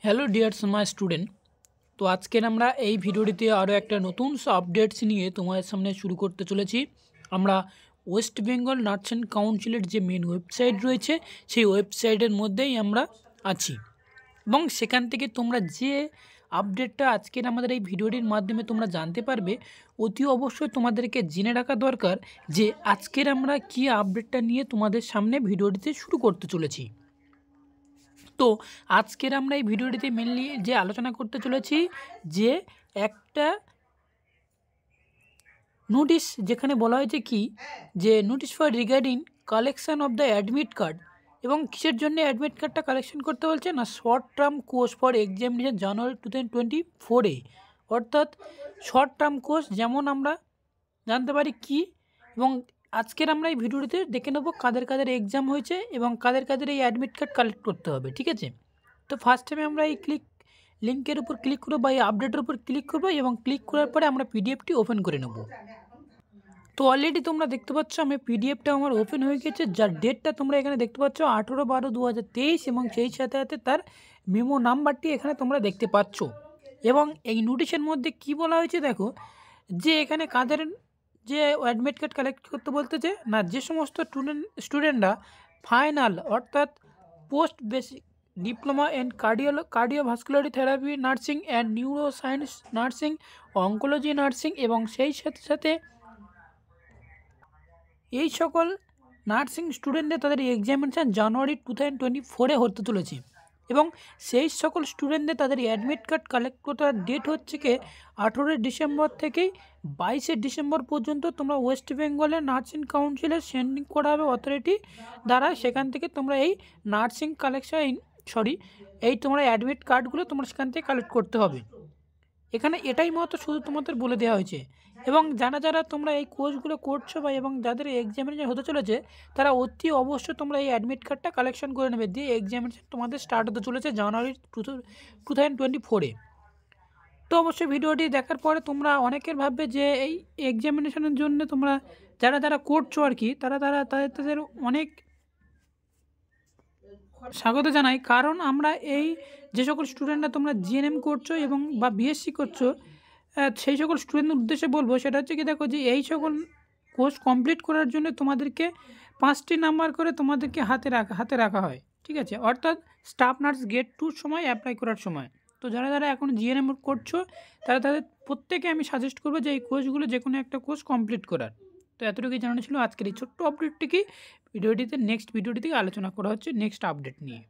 Hello dears my student. তো আজকের আমরা এই ভিডিওটিতে আরও একটা নতুন আপডেটস নিয়ে তোমাদের সামনে শুরু করতে চলেছি। আমরা ওয়েস্ট বেঙ্গল নার্সিং কাউন্সিলের যে মেন ওয়েবসাইট রয়েছে সেই ওয়েবসাইটের মধ্যেই আমরা আছি এবং সেখান থেকে তোমরা যে আপডেটটা আজকের আমাদের এই ভিডিওটির মাধ্যমে তোমরা জানতে পারবে, অতি অবশ্যই তোমাদেরকে জেনে রাখা দরকার যে আজকের আমরা কী আপডেটটা নিয়ে তোমাদের সামনে ভিডিওটিতে শুরু করতে চলেছি। তো আজকের আমরা এই ভিডিওটিতে মেনলি যে আলোচনা করতে চলেছি যে একটা নোটিশ, যেখানে বলা হয়েছে কি যে notice for regarding collection of the admit card, এবং কিসের জন্য অ্যাডমিট কার্ডটা কালেকশন করতে বলছে না, short term course for examination January 2024-এ, অর্থাৎ শর্ট টার্ম কোর্স যেমন আমরা জানতে পারি কি, এবং আজকের আমরা এই ভিডিওটিতে দেখে নেব কাদের কাদের এক্সাম হয়েছে এবং কাদের কাদের এই অ্যাডমিট কার্ড কালেক্ট করতে হবে। ঠিক আছে, তো ফার্স্ট টাইমে আমরা এই লিঙ্কের উপর ক্লিক করবো বা এই আপডেটের উপর ক্লিক করবো এবং ক্লিক করার পরে আমরা পিডিএফটি ওপেন করে নেব। তো অলরেডি তোমরা দেখতে পাচ্ছ আমি পিডিএফটা আমার ওপেন হয়ে গেছে, যার ডেটটা তোমরা এখানে দেখতে পাচ্ছ 18/12/2023 এবং সেই সাথে সাথে তার মেমো নাম্বারটি এখানে তোমরা দেখতে পাচ্ছ। এবং এই নোটিশের মধ্যে কি বলা হয়েছে দেখো, যে এখানে কাদের যে অ্যাডমিট কার্ড কালেক্ট করতে বলতেছে না, যে সমস্ত স্টুডেন্টরা ফাইনাল অর্থাৎ post basic diploma in cardiovascular therapy nursing and neuro science nursing, oncology nursing এবং সেই সাথে সাথে এই সকল নার্সিং স্টুডেন্টদের তাদের এক্সামিনেশান জানুয়ারি 2024-এ হতে চলেছে, এবং সেই সকল স্টুডেন্টদের তাদের অ্যাডমিট কার্ড কালেক্ট করার ডেট হচ্ছে কি 18 ডিসেম্বর থেকেই 22 ডিসেম্বর পর্যন্ত তোমরা ওয়েস্ট বেঙ্গলের নার্সিং কাউন্সিলের সেন্ডিং করা হবে অথরিটি দ্বারা। সেখান থেকে তোমরা এই নার্সিং এই তোমরা অ্যাডমিট কার্ডগুলো তোমরা সেখান থেকে কালেক্ট করতে হবে। এখানে এটাই মতো শুধু তোমাদের বলে দেওয়া হয়েছে, এবং যারা তোমরা এই কোর্সগুলো করছো বা এবং যাদের এক্সামিনেশন হতে চলেছে তারা অতি অবশ্যই তোমরা এই অ্যাডমিট কার্ডটা কালেকশন করে নেবে, দিয়ে এক্সামিনেশন তোমাদের স্টার্ট হতে চলেছে জানুয়ারি 2024-এ। তো অবশ্যই ভিডিওটি দেখার পরে তোমরা অনেকের ভাববে যে এই এক্সামিনেশনের জন্য তোমরা যারা করছো আর কি, তাদের অনেক স্বাগত জানাই, কারণ আমরা এই যে সকল স্টুডেন্টরা তোমরা জিএনএম করছো এবং বা বিএসসি করছো সেই সকল স্টুডেন্টদের উদ্দেশ্যে বলবো, সেটা হচ্ছে কি দেখো, যে এই সকল কোর্স কমপ্লিট করার জন্য তোমাদেরকে 5টি নাম্বার করে তোমাদেরকে হাতে রাখা হয়। ঠিক আছে, অর্থাৎ স্টাফ নার্স গ্রেড 2 সময় অ্যাপ্লাই করার সময়। তো যারা এখন জিএনএম করছো তাদের প্রত্যেকে আমি সাজেস্ট করবো যে এই কোর্সগুলো যে কোনো একটা কোর্স কমপ্লিট করার। তো এতটুকুই জানানো ছিল আজকের এই ছোট্ট আপডেটটি। কি ভিডিওটিতে নেক্সট ভিডিওটি থেকে আলোচনা করা হচ্ছে নেক্সট আপডেট নিয়ে।